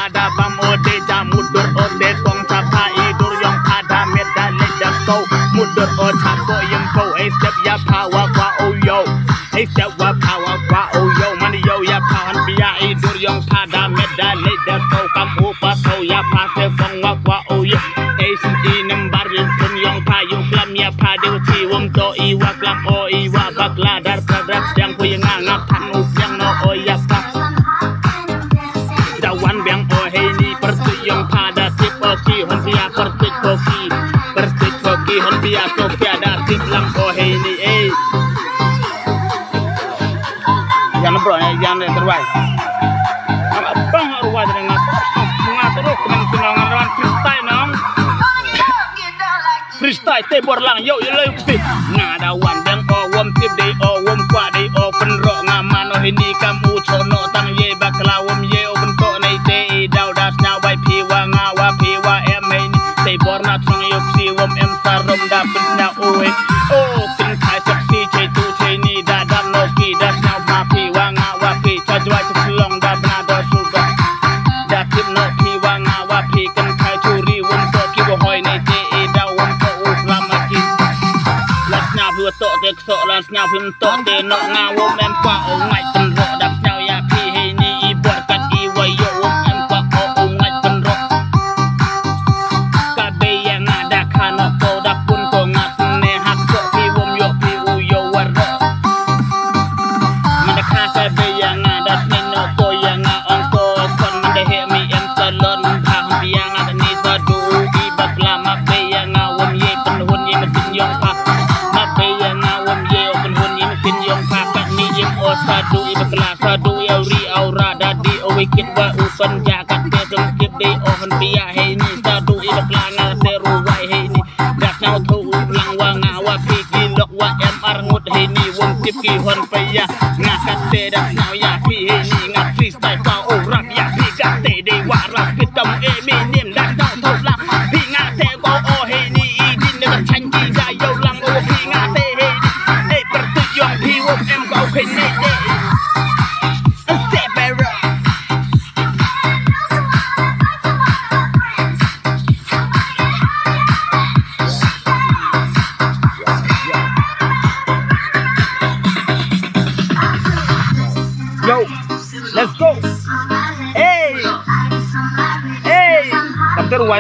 pada bam ode jamudur ode tong sapa idur yang pada medale dasko mudur otako yempo step ya power kwa oyo step wa power kwa oyo mani yo ya pahan pia idur yang pada medale dasko kamu pato ya pase fong wa kwa oyo ACD nembar pun yang payu klam ya pada uci wom to iwa klam o iwa bakla dar pradrak yang puyeng ngap tanu yang no oya pa dawan biang o hei perti yang pada tip oki hontia perti koki hontia koki ada tip lam o hei ni jangan bro jangan terwai bang ruwai dengan ngaturuk dengan sunangan rawan freestyle nong freestyle tebor lang yo leu kusti ngadawan biang o wom tip dei o wom kwa dei o penro ngamano hini kamu chono tang ye baklawom ye o bentok nei te dau das nyawai piwa ngawa piwa em hini tebor na trong yo kusti wom em sarom da penna oe o kin kai saksi che tu che ni da dam no ki das nyaw ma piwa ngawa pi chajwa chlong da bna do suga da tip no piwa ngawa pi kan kai churi wom to ki bo hoi nei te dau wom to u lamaki lasnya vừa to te kso lasnya phim to te no ngawo em kwa o ngai pen ro dap nyau ya pi he ni I bor kat I wayo wom em kwa o ngai pen ro ka be ya ngada khano ko dap pun ko ngat ne hak so pi wom yo pi u yo war ro manda kha ka be ya ngada ne no ko ya nga on ko kon manda he mi em salon phang pi ya ngada ni sa du I bakla ma be ya nga wom ye pen hun ye ma tin yong pa sadu I bakla sadu ri aura dadi o wicked wa usan jakat te sengkip de o han pia he ni sadu I bakla ngal te ruwai he ni dak nyau thu lang wa ngawa pi ki lok wa em ar ngut he ni wong tip ki hon pia ngakat te dak nyau ya pi he ni ngat freestyle pa o rap ya pi gat te de wa rap ki tam e mi nim dak nyau thu lang pi ngat te ko o he ni I din ne chan ki ja yo lang o pi ngat te he ni e per tu yong pi wo em ko he ni Yo, let's go. Hey, hey. Dr. Ruwai